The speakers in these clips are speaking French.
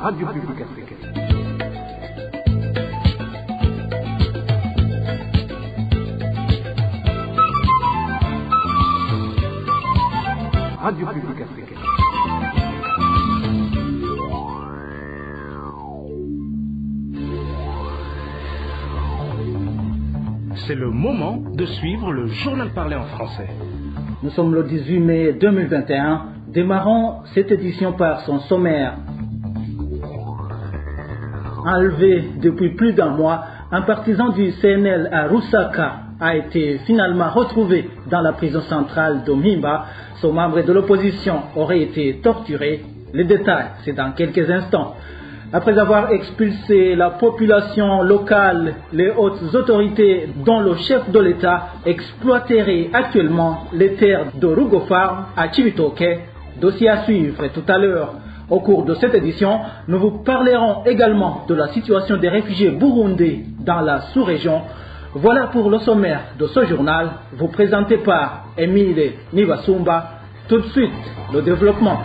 Radio Publique Africaine. Radio Publique Africaine. C'est le moment de suivre le journal parlé en français. Nous sommes le 18 mai 2021. Démarrons cette édition par son sommaire. Enlevé depuis plus d'un mois, un partisan du CNL à Lusaka a été finalement retrouvé dans la prison centrale d'Omimba. Son membre de l'opposition aurait été torturé. Les détails, c'est dans quelques instants. Après avoir expulsé la population locale, les hautes autorités, dont le chef de l'État, exploiteraient actuellement les terres de Rugo Farm à Cibitoke. Dossier à suivre tout à l'heure. Au cours de cette édition, nous vous parlerons également de la situation des réfugiés burundais dans la sous-région. Voilà pour le sommaire de ce journal, vous présenté par Emile Nivasumba. Tout de suite, le développement.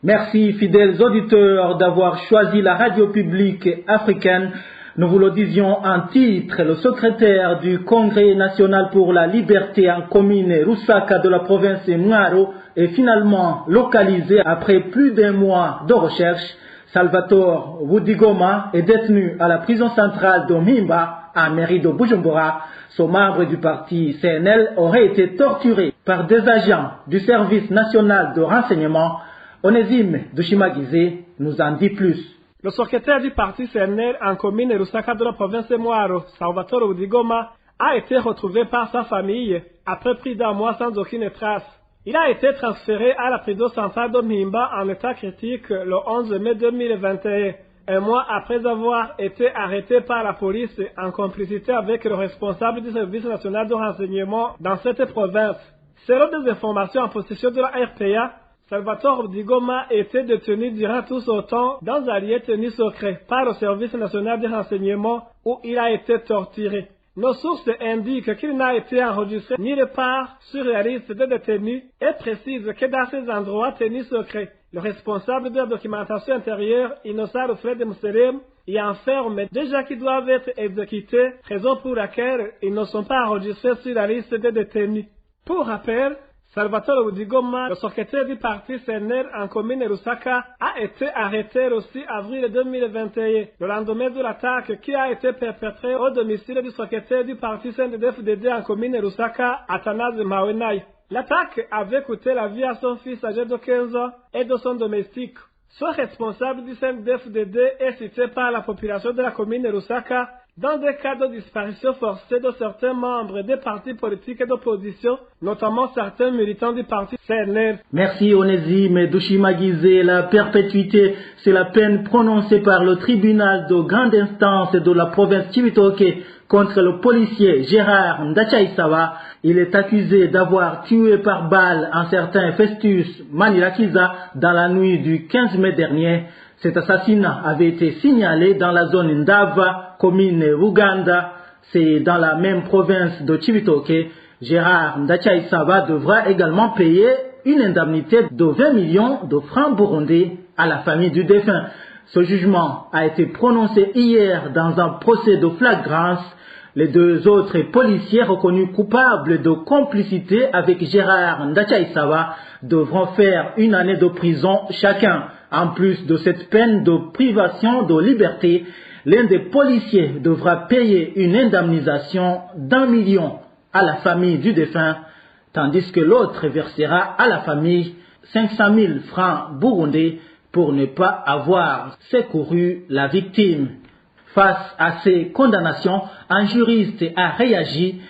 Merci, fidèles auditeurs, d'avoir choisi la radio publique africaine. Nous vous le disions en titre, le secrétaire du Congrès national pour la liberté en commune Lusaka de la province Mwaro est finalement localisé après plus d'un mois de recherche. Salvatore Wudigoma est détenu à la prison centrale d'Omimba, à mairie de Bujumbura. Son membre du parti CNL aurait été torturé par des agents du service national de renseignement. Onésime Dushimagize nous en dit plus. Le secrétaire du parti CNL en commune Lusaka de la province de Mwaro, Salvatore Wudigoma, a été retrouvé par sa famille après plus d'un mois sans aucune trace. Il a été transféré à la prison centrale d'Omimba en état critique le 11 mai 2021, un mois après avoir été arrêté par la police en complicité avec le responsable du service national de renseignement dans cette province. Selon des informations en possession de la RPA, Salvatore Wudigoma était détenu durant tout ce temps dans un lieu tenu secret par le service national de renseignement où il a été torturé. Nos sources indiquent qu'il n'a été enregistré nulle part sur la liste des détenus et précisent que dans ces endroits tenus secrets, le responsable de la documentation intérieure, Innocent Alfred Muserem, y enferme des gens qui doivent être exécutés, raison pour laquelle ils ne sont pas enregistrés sur la liste des détenus. Pour rappel, Salvatore Wudigoma, le secrétaire du parti CNL en commune Lusaka, a été arrêté le 6 avril 2021, le lendemain de l'attaque qui a été perpétrée au domicile du secrétaire du parti CNDD-FDD en commune Lusaka, Athanase Mawenai. L'attaque avait coûté la vie à son fils âgé de 15 ans et de son domestique. Ce responsable du CNDD-FDD est cité par la population de la commune Lusaka dans des cas de disparition forcée de certains membres des partis politiques et d'opposition, notamment certains militants du parti CNL. Merci Onésime Dushimagize. La perpétuité, c'est la peine prononcée par le tribunal de grande instance de la province Cibitoke contre le policier Gérard Ndachaïsawa. Il est accusé d'avoir tué par balle un certain Festus Manirakiza dans la nuit du 15 mai dernier. Cet assassinat avait été signalé dans la zone Ndava, commune Uganda. C'est dans la même province de Cibitoke. Gérard Ndachaïsawa devra également payer une indemnité de 20 millions de francs burundais à la famille du défunt. Ce jugement a été prononcé hier dans un procès de flagrance. Les deux autres policiers reconnus coupables de complicité avec Gérard Ndachaïsawa devront faire 1 année de prison chacun. En plus de cette peine de privation de liberté, l'un des policiers devra payer une indemnisation d'1 million à la famille du défunt, tandis que l'autre versera à la famille 500 000 francs burundais pour ne pas avoir secouru la victime. Face à ces condamnations, un juriste a réagi.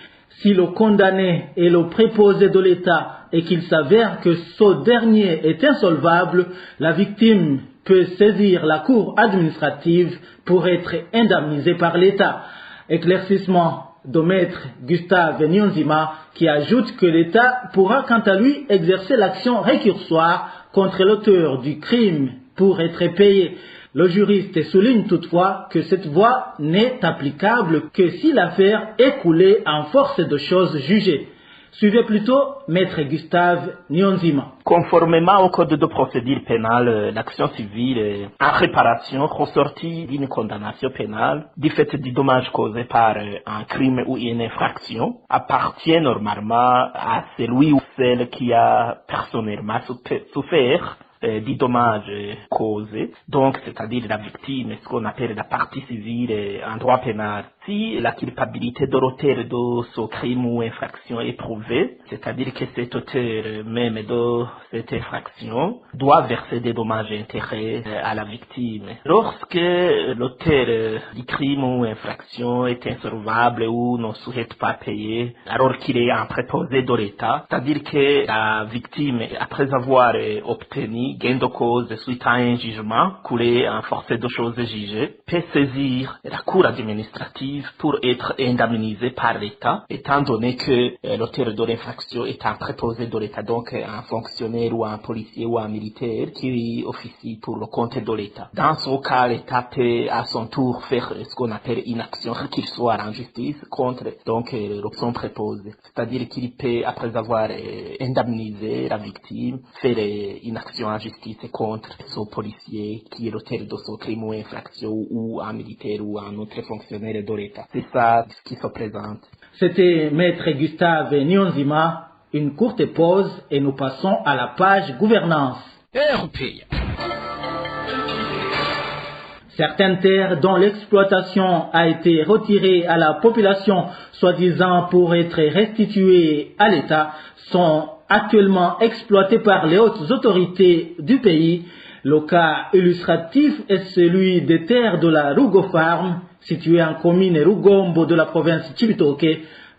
Si le condamné est le préposé de l'État et qu'il s'avère que ce dernier est insolvable, la victime peut saisir la cour administrative pour être indemnisée par l'État. Éclaircissement de maître Gustave Nyonzima qui ajoute que l'État pourra quant à lui exercer l'action récursoire contre l'auteur du crime pour être payé. Le juriste souligne toutefois que cette voie n'est applicable que si l'affaire est coulée en force de choses jugées. Suivez plutôt Maître Gustave Nyonzima. Conformément au code de procédure pénale, l'action civile en réparation ressortie d'une condamnation pénale du fait du dommage causé par un crime ou une infraction appartient normalement à celui ou celle qui a personnellement souffert du dommage causé, donc c'est-à-dire la victime, ce qu'on appelle la partie civile en droit pénal. Si la culpabilité de l'auteur de ce crime ou infraction est prouvée, c'est-à-dire que cet auteur même de cette infraction doit verser des dommages et intérêts à la victime. Lorsque l'auteur du crime ou infraction est insolvable ou ne souhaite pas payer, alors qu'il est en préposé de l'État, c'est-à-dire que la victime, après avoir obtenu gain de cause suite à un jugement coulé en force de choses jugées, peut saisir la cour administrative pour être indemnisé par l'État, étant donné que l'auteur de l'infraction est un préposé de l'État, donc un fonctionnaire ou un policier ou un militaire qui officie pour le compte de l'État. Dans ce cas, l'État peut à son tour faire ce qu'on appelle une action qu'il soit en justice contre donc son préposé. C'est-à-dire qu'il peut, après avoir indemnisé la victime, faire une action en justice contre ce policier qui est l'auteur de ce crime ou infraction ou un militaire ou un autre fonctionnaire de l'État. C'est ça ce qui se présente. C'était Maître Gustave Nyonzima. Une courte pause et nous passons à la page gouvernance. Certaines terres dont l'exploitation a été retirée à la population, soi-disant pour être restituées à l'État, sont actuellement exploitées par les hautes autorités du pays. Le cas illustratif est celui des terres de la Rugo Farm, située en commune Rugombo de la province Cibitoke.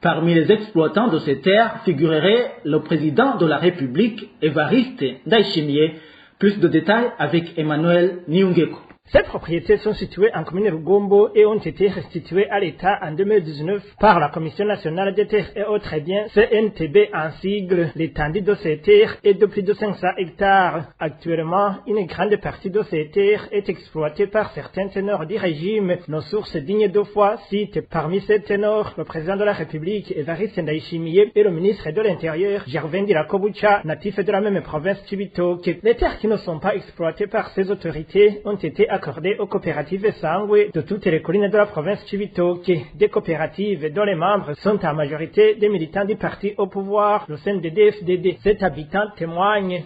Parmi les exploitants de ces terres figurerait le président de la République, Évariste Ndayishimiye. Plus de détails avec Emmanuel Niungeko. Ces propriétés sont situées en commune Rugombo et ont été restituées à l'État en 2019 par la Commission nationale des terres et autres biens, CNTB en sigle. L'étendue de ces terres est de plus de 500 hectares. Actuellement, une grande partie de ces terres est exploitée par certains ténors du régime. Nos sources dignes de foi citent parmi ces ténors le président de la République, Évariste Ndayishimiye, et le ministre de l'Intérieur, Gervais Ndirakobucha, natif de la même province Cibitoke. Les terres qui ne sont pas exploitées par ces autorités ont été accordées aux coopératives Sangwe de toutes les collines de la province Cibitoke, des coopératives dont les membres sont en majorité des militants du parti au pouvoir, le CNDD-FDD. Cet habitant témoigne.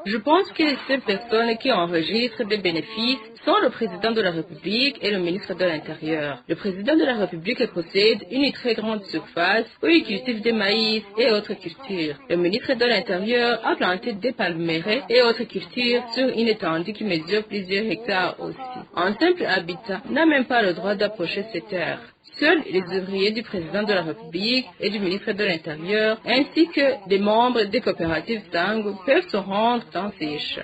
Je pense que ces personnes qui enregistrent des bénéfices sont le président de la République et le ministre de l'Intérieur. Le président de la République possède une très grande surface où il cultive des maïs et autres cultures. Le ministre de l'Intérieur a planté des palmeraies et autres cultures sur une étendue qui mesure plusieurs hectares aussi. Un simple habitant n'a même pas le droit d'approcher ces terres. Seuls les ouvriers du président de la République et du ministre de l'Intérieur, ainsi que des membres des coopératives Sango, peuvent se rendre dans ces champs.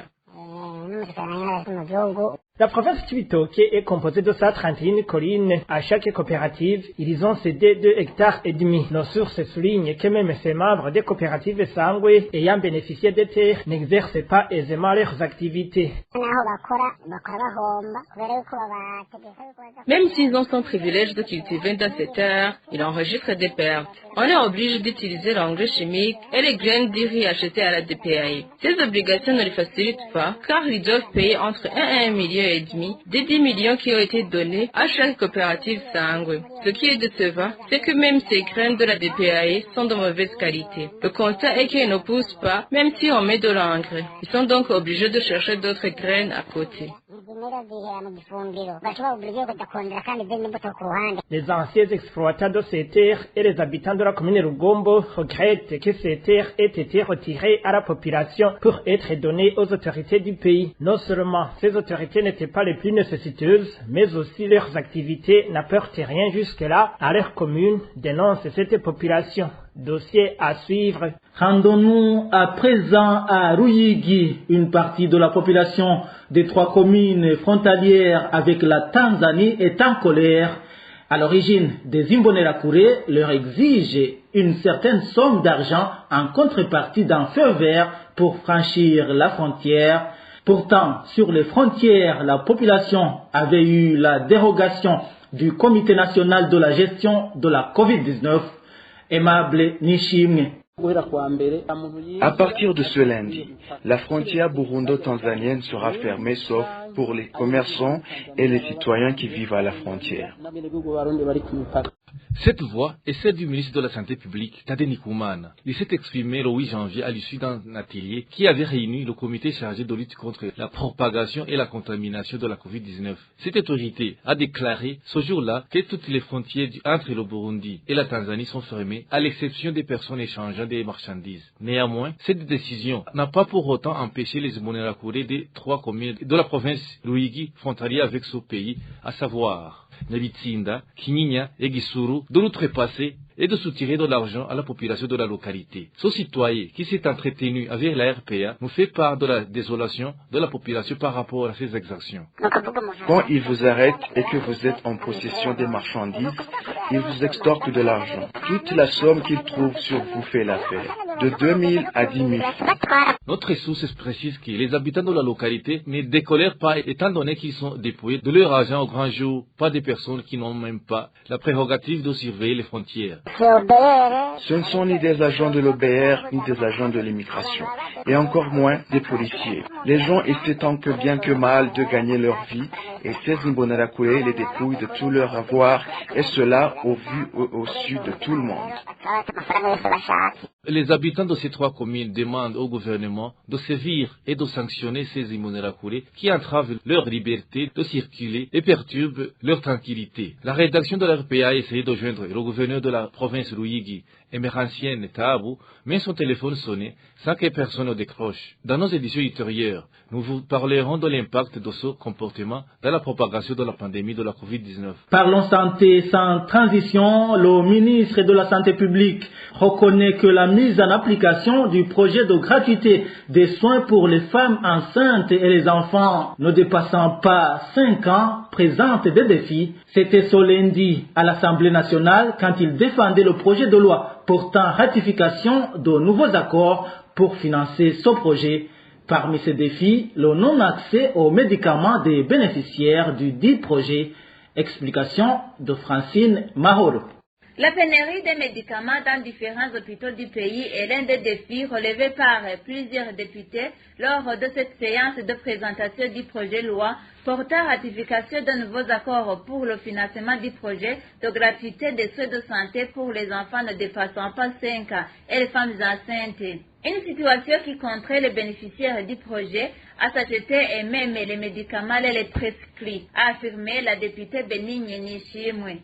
La province Cibitoke est composée de 131 collines. À chaque coopérative, ils ont cédé 2,5 hectares. Nos sources soulignent que même ces membres des coopératives Sangwe ayant bénéficié des terres n'exercent pas aisément leurs activités. Même s'ils ont son privilège de cultiver dans ces terres, ils enregistrent des pertes. On est obligé d'utiliser l'engrais chimique et les graines de riz achetées à la DPAE. Ces obligations ne les facilitent pas car ils doivent payer entre 1 et 1,5 million des 10 millions qui ont été donnés à chaque coopérative Sangwe. Ce qui est décevant, c'est que même ces graines de la DPAE sont de mauvaise qualité. Le constat est qu'elles ne poussent pas, même si on met de l'engrais. Ils sont donc obligés de chercher d'autres graines à côté. Les anciens exploitants de ces terres et les habitants de la commune Rugombo regrettent que ces terres aient été retirées à la population pour être données aux autorités du pays. Non seulement ces autorités n'étaient pas les plus nécessiteuses, mais aussi leurs activités n'apportent rien jusque-là à leur commune, dénonce cette population. Dossier à suivre. Rendons-nous à présent à Ruyigi. Une partie de la population des 3 communes frontalières avec la Tanzanie est en colère. À l'origine, des Imbonerakure leur exigent une certaine somme d'argent en contrepartie d'un feu vert pour franchir la frontière. Pourtant, sur les frontières, la population avait eu la dérogation du Comité national de la gestion de la Covid-19. Aimable Nishimwe. À partir de ce lundi, la frontière burundo-tanzanienne sera fermée sauf pour les commerçants et les citoyens qui vivent à la frontière. Cette voix est celle du ministre de la Santé publique, Tade Ndikumana. Il s'est exprimé le 8 janvier à l'issue d'un atelier qui avait réuni le comité chargé de lutte contre la propagation et la contamination de la COVID-19. Cette autorité a déclaré ce jour-là que toutes les frontières entre le Burundi et la Tanzanie sont fermées, à l'exception des personnes échangeant des marchandises. Néanmoins, cette décision n'a pas pour autant empêché les Imbonerakure des 3 communes de la province Ruyigi frontalière avec ce pays, à savoir Nyabitsinda, Kinyinya et Gisuru, de l'outrepasser et de soutirer de l'argent à la population de la localité. Ce citoyen qui s'est entretenu avec la RPA nous fait part de la désolation de la population par rapport à ces exactions. Quand ils vous arrêtent et que vous êtes en possession des marchandises, ils vous extorquent de l'argent. Toute la somme qu'ils trouvent sur vous fait l'affaire, de 2 000 à 10 000 francs. Notre source précise que les habitants de la localité ne décolèrent pas étant donné qu'ils sont dépouillés de leur argent au grand jour, pas des personnes qui n'ont même pas la prérogative de surveiller les frontières. Ce ne sont ni des agents de l'OBR ni des agents de l'immigration, et encore moins des policiers. Les gens essaient tant que bien que mal de gagner leur vie, et ces Imbonerakure les dépouillent de tout leur avoir, et cela au vu et au su de tout le monde. Les habitants de ces 3 communes demandent au gouvernement de sévir et de sanctionner ces Imbonerakure qui entravent leur liberté de circuler et perturbent leur tranquillité. La rédaction de la RPA a essayé de joindre le gouverneur de la province Ruyigi, Emerantienne Tabu, mais son téléphone sonnait sans que personne ne décroche. Dans nos éditions ultérieures, nous vous parlerons de l'impact de ce comportement dans la propagation de la pandémie de la COVID-19. Parlons santé sans transition. Le ministre de la Santé publique reconnaît que la mise en application du projet de gratuité des soins pour les femmes enceintes et les enfants ne dépassant pas 5 ans présente des défis. C'était ce lundi à l'Assemblée nationale quand il défendait le projet de loi portant ratification de nouveaux accords pour financer ce projet. Parmi ces défis, le non-accès aux médicaments des bénéficiaires du dit projet. Explication de Francine Mahoro. La pénurie des médicaments dans différents hôpitaux du pays est l'un des défis relevés par plusieurs députés lors de cette séance de présentation du projet de loi portant ratification de nouveaux accords pour le financement du projet de gratuité des soins de santé pour les enfants ne dépassant pas 5 ans et les femmes enceintes. Une situation qui contraint les bénéficiaires du projet à s'acheter et même les médicaments et les prescrits, a affirmé la députée Benigne Nishimwe.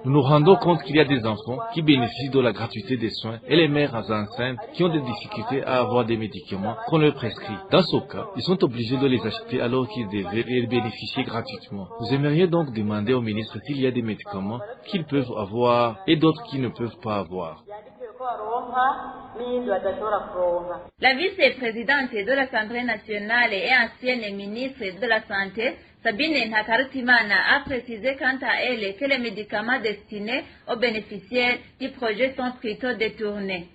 Nous nous rendons compte qu'il y a des enfants qui bénéficient de la gratuité des soins et les mères enceintes qui ont des difficultés à avoir des médicaments qu'on leur prescrit. Dans ce cas, ils sont obligés de les acheter alors qu'ils devaient les bénéficier gratuitement. Nous aimerions donc demander au ministre s'il y a des médicaments qu'ils peuvent avoir et d'autres qu'ils ne peuvent pas avoir. La vice-présidente de l'Assemblée nationale et ancienne ministre de la Santé, Sabine Ntakarutimana, a précisé quant à elle que les médicaments destinés aux bénéficiaires du projet sont plutôt détournés.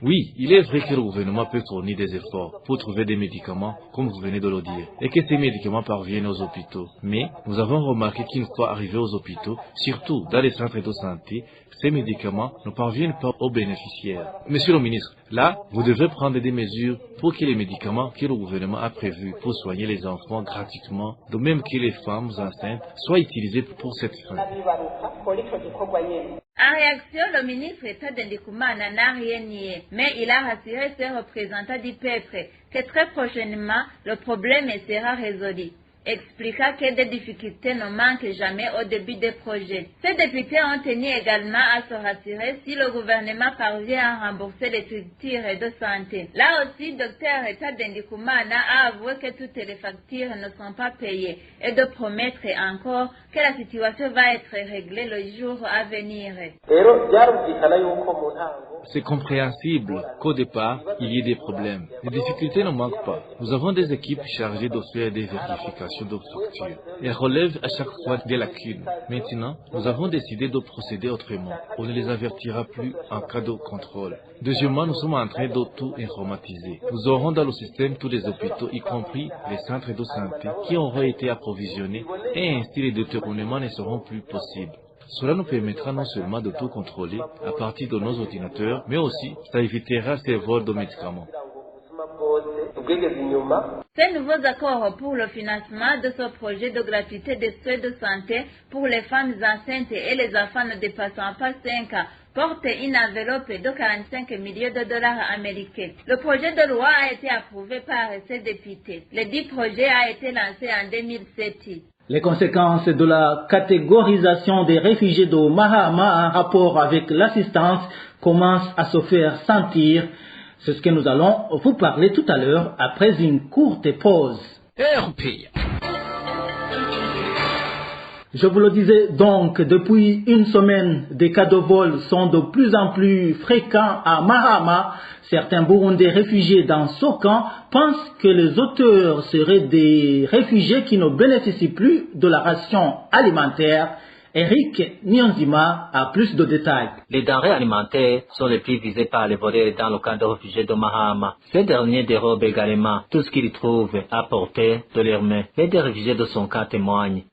Oui, il est vrai que le gouvernement peut fournir des efforts pour trouver des médicaments, comme vous venez de le dire, et que ces médicaments parviennent aux hôpitaux. Mais nous avons remarqué qu'une fois arrivés aux hôpitaux, surtout dans les centres de santé, ces médicaments ne parviennent pas aux bénéficiaires. Monsieur le ministre, là, vous devez prendre des mesures pour que les médicaments que le gouvernement a prévus pour soigner les enfants gratuitement, de même que les femmes enceintes, soient utilisés pour cette fin. En réaction, le ministre Tade Ndikumana n'a rien nié, mais il a rassuré ses représentants du peuple que très prochainement, le problème sera résolu, expliquant que des difficultés ne manquent jamais au début des projets. Ces députés ont tenu également à se rassurer si le gouvernement parvient à rembourser les structures de santé. Là aussi, Dr Tade Ndikumana a avoué que toutes les factures ne sont pas payées et de promettre encore que la situation va être réglée le jour à venir. C'est compréhensible qu'au départ, il y ait des problèmes. Les difficultés ne manquent pas. Nous avons des équipes chargées de faire des vérifications situation de fracture. Elle relève à chaque fois des lacunes. Maintenant, nous avons décidé de procéder autrement. On ne les avertira plus en cas de contrôle. Deuxièmement, nous sommes en train de tout informatiser. Nous aurons dans le système tous les hôpitaux, y compris les centres de santé, qui auront été approvisionnés et ainsi les détournements ne seront plus possibles. Cela nous permettra non seulement de tout contrôler à partir de nos ordinateurs, mais aussi ça évitera ces vols de médicaments. Ces nouveaux accords pour le financement de ce projet de gratuité des soins de santé pour les femmes enceintes et les enfants ne dépassant pas 5 ans porte une enveloppe de 45 millions de dollars américains. Le projet de loi a été approuvé par ses députés. Le dit projet a été lancé en 2007. Les conséquences de la catégorisation des réfugiés de Mahama en rapport avec l'assistance commencent à se faire sentir. C'est ce que nous allons vous parler tout à l'heure après une courte pause. Je vous le disais donc, depuis une semaine, des cas de vol sont de plus en plus fréquents à Mahama. Certains Burundais réfugiés dans ce camp pensent que les auteurs seraient des réfugiés qui ne bénéficient plus de la ration alimentaire. Eric Nyonzima a plus de détails. Les denrées alimentaires sont les plus visées par les voleurs dans le camp de réfugiés de Mahama. Ces derniers dérobent également tout ce qu'ils trouvent à portée de leurs mains. Les deux réfugiés de son camp témoignent.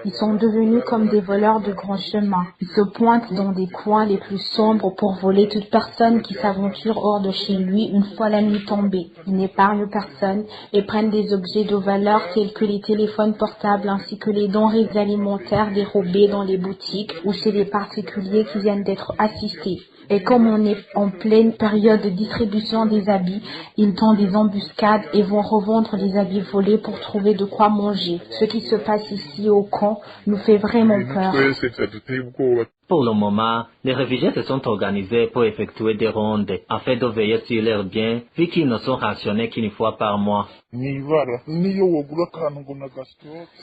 Ils sont devenus comme des voleurs de grands chemins. Ils se pointent dans des coins les plus sombres pour voler toute personne qui s'aventure hors de chez lui une fois la nuit tombée. Ils n'épargnent personne et prennent des objets de valeur tels que les téléphones portables ainsi que les denrées alimentaires dérobés dans les boutiques ou chez les particuliers qui viennent d'être assistés. Et comme on est en pleine période de distribution des habits, ils tentent des embuscades et vont revendre les habits volés pour trouver de quoi manger. Ce qui se passe ici au camp nous fait vraiment peur. Pour le moment, les réfugiés se sont organisés pour effectuer des rondes afin de veiller sur leurs biens, vu qu'ils ne sont rationnés qu'une fois par mois.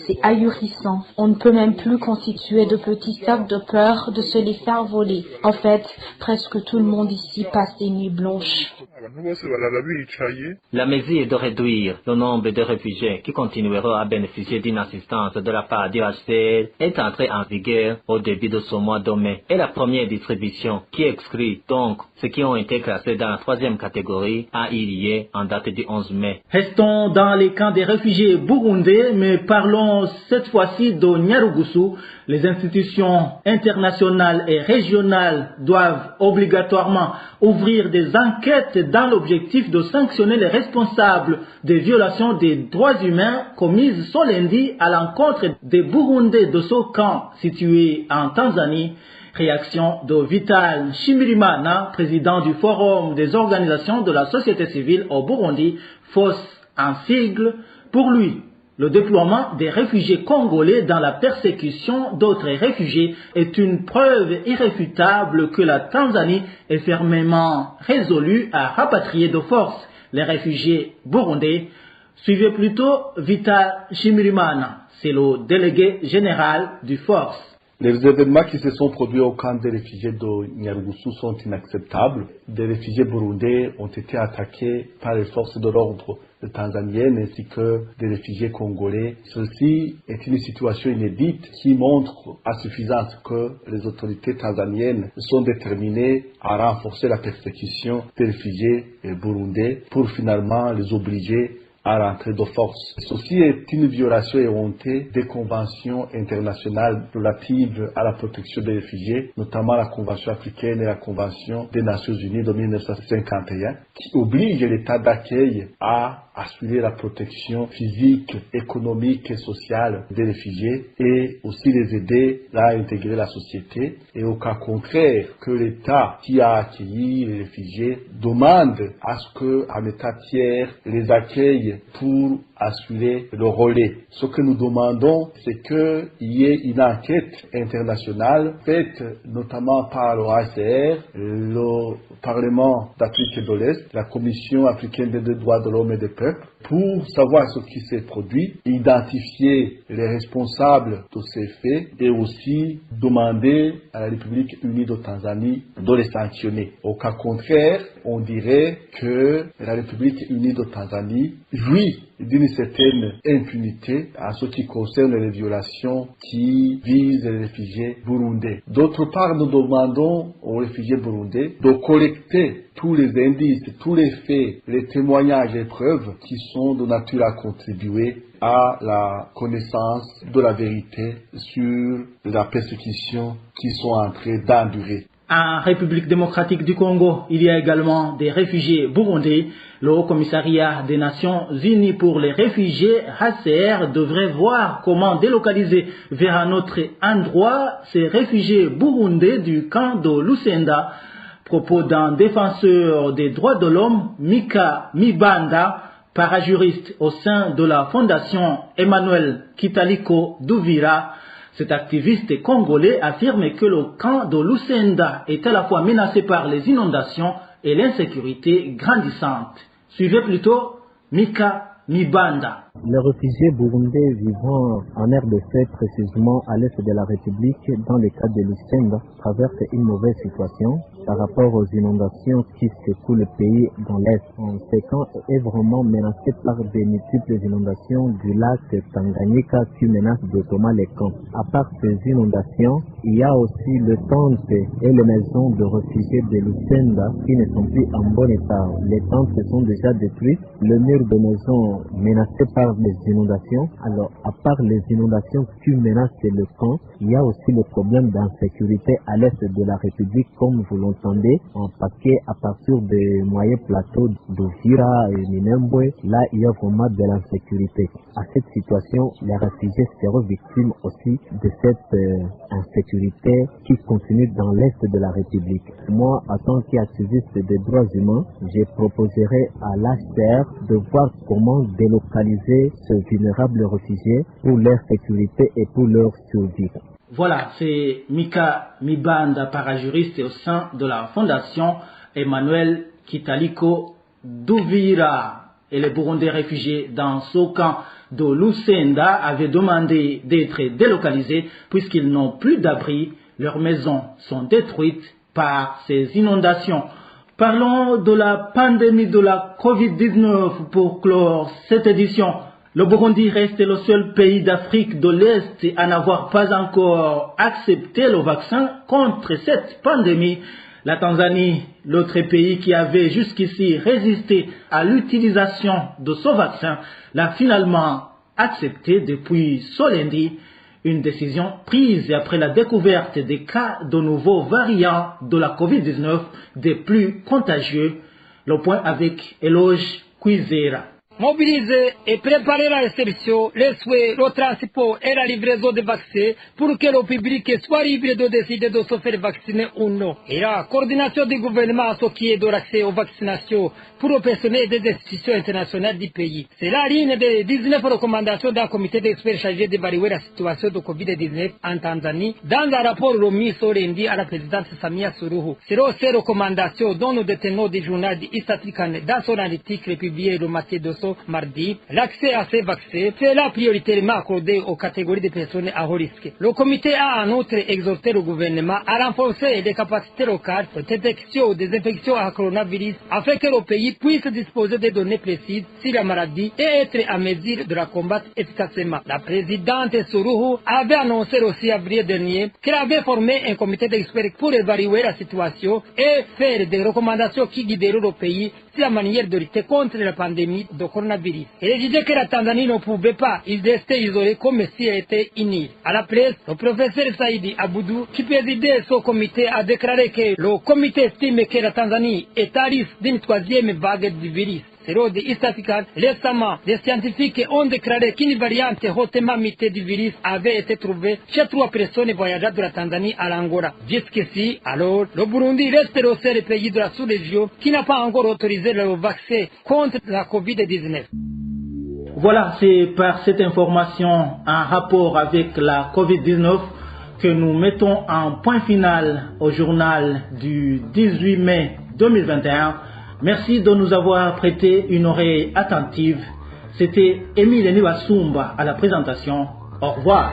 C'est ahurissant. On ne peut même plus constituer de petits stocks de peur de se les faire voler. En fait, presque tout le monde ici passe des nuits blanches. La mesure est de réduire le nombre de réfugiés qui continueront à bénéficier d'une assistance de la part du HCR est entrée en vigueur au début de ce mois de mai. Et la première distribution, qui exclut donc ceux qui ont été classés dans la troisième catégorie, a eu lieu en date du 11 mai. Restons dans les camps des réfugiés burundais, mais parlons cette fois-ci de Nyarugusu. Les institutions internationales et régionales doivent obligatoirement ouvrir des enquêtes dans l'objectif de sanctionner les responsables des violations des droits humains commises ce lundi à l'encontre des Burundais de ce camp situé en Tanzanie. Réaction de Vital Shimirimana, président du Forum des organisations de la société civile au Burundi, FOS en sigle. Pour lui, le déploiement des réfugiés congolais dans la persécution d'autres réfugiés est une preuve irréfutable que la Tanzanie est fermement résolue à rapatrier de force les réfugiés burundais. Suivez plutôt Vital Shimirimana, c'est le délégué général du FOS. Les événements qui se sont produits au camp des réfugiés de Nyarugusu sont inacceptables. Des réfugiés burundais ont été attaqués par les forces de l'ordre tanzaniennes ainsi que des réfugiés congolais. Ceci est une situation inédite qui montre à suffisance que les autorités tanzaniennes sont déterminées à renforcer la persécution des réfugiés burundais pour finalement les obliger à rentrer de force. Ceci est une violation éhontée des conventions internationales relatives à la protection des réfugiés, notamment la Convention africaine et la Convention des Nations Unies de 1951, qui oblige l'État d'accueil à assurer la protection physique, économique et sociale des réfugiés et aussi les aider à intégrer la société. Et au cas contraire, que l'État qui a accueilli les réfugiés demande à ce qu'un État tiers les accueille pour assurer le relais. Ce que nous demandons, c'est qu'il y ait une enquête internationale faite notamment par le HCR, le Parlement d'Afrique de l'Est, la Commission africaine des droits de l'homme et des peuples, pour savoir ce qui s'est produit, identifier les responsables de ces faits et aussi demander à la République unie de Tanzanie de les sanctionner. Au cas contraire, on dirait que la République unie de Tanzanie jouit d'une certaine impunité à ce qui concerne les violations qui visent les réfugiés burundais. D'autre part, nous demandons aux réfugiés burundais de collecter tous les indices, tous les faits, les témoignages et preuves qui sont de nature à contribuer à la connaissance de la vérité sur la persécution qu'ils sont en train d'endurer. En République démocratique du Congo, il y a également des réfugiés burundais. Le Haut Commissariat des Nations Unies pour les réfugiés, HCR, devrait voir comment délocaliser vers un autre endroit ces réfugiés burundais du camp de Lusenda. Propos d'un défenseur des droits de l'homme, Mika Mibanda, parajuriste au sein de la fondation Emmanuel Kitaliko Duvira. Cet activiste congolais affirme que le camp de Lusenda est à la fois menacé par les inondations et l'insécurité grandissante. Suivez plutôt Mika Mibanda. Les réfugiés burundais vivant en RDC, précisément à l'est de la République, dans le cas de Lusenda, traversent une mauvaise situation par rapport aux inondations qui secouent le pays dans l'est. Ce camp est vraiment menacé par des multiples inondations du lac Tanganyika qui menacent de tomber les camps. À part ces inondations, il y a aussi le tente et les maisons de réfugiés de Lusenda qui ne sont plus en bon état. Les tentes sont déjà détruites, le mur de maison menacé par les inondations. Alors, à part les inondations qui menacent le camp, il y a aussi le problème d'insécurité à l'est de la République, comme vous l'entendez, en paquet à partir des moyens plateaux d'Uvira et Minembwe. Là, il y a vraiment de l'insécurité. À cette situation, les réfugiés seront victimes aussi de cette insécurité qui continue dans l'est de la République. Moi, en tant qu'activiste des droits humains, je proposerai à l'HCR de voir comment délocaliser ces vulnérables réfugiés pour leur sécurité et pour leur survie. Voilà, c'est Mika Mibanda, parajuriste au sein de la fondation Emmanuel Kitaliko Duvira. Et les Burundais réfugiés dans ce camp de Lusenda avaient demandé d'être délocalisés puisqu'ils n'ont plus d'abri. Leurs maisons sont détruites par ces inondations. Parlons de la pandémie de la Covid-19 pour clore cette édition. Le Burundi reste le seul pays d'Afrique de l'Est à n'avoir pas encore accepté le vaccin contre cette pandémie. La Tanzanie, l'autre pays qui avait jusqu'ici résisté à l'utilisation de ce vaccin, l'a finalement accepté depuis ce lundi. Une décision prise après la découverte des cas de nouveaux variants de la Covid-19 des plus contagieux. Le point avec Eloge Kwizera. Mobiliser et préparer la réception, les souhaits, le transport et la livraison des vaccins pour que le public soit libre de décider de se faire vacciner ou non. Et la coordination du gouvernement à ce qui est de l'accès aux vaccinations pour le personnel des institutions internationales du pays. C'est la ligne des 19 recommandations d'un comité d'experts chargé d'évaluer la situation de Covid-19 en Tanzanie dans un rapport remis ce lundi à la présidente Samia Suluhu. C'est ces recommandations dont nous détenons du journal du East African dans son article publié le matin de ce mardi. L'accès à ces vaccins fait la prioritairement accordée aux catégories de personnes à haut risque. Le comité a en outre exhorté le gouvernement à renforcer les capacités locales de détection des infections à coronavirus afin que le pays puisse disposer des données précises sur la maladie et être à mesure de la combattre efficacement. La présidente Suluhu avait annoncé le 6 avril dernier qu'elle avait formé un comité d'experts pour évaluer la situation et faire des recommandations qui guideront le pays sur la manière de lutter contre la pandémie de coronavirus. Elle disait que la Tanzanie ne pouvait pas rester isolée comme si elle était une île. À la presse, le professeur Saïdi Aboudou, qui présidait ce comité, a déclaré que le comité estime que la Tanzanie est à risque d'une troisième vague du virus. Selon the East African, récemment, les scientifiques ont déclaré qu'une variante hautement mutée du virus avait été trouvée chez 3 personnes voyageant de la Tanzanie à l'Angola. Jusqu'ici, alors, le Burundi reste le seul pays de la sous-région qui n'a pas encore autorisé le vaccin contre la Covid-19. Voilà, c'est par cette information en rapport avec la Covid-19 que nous mettons un point final au journal du 18 mai 2021. Merci de nous avoir prêté une oreille attentive. C'était Émile Niwasumba à la présentation. Au revoir.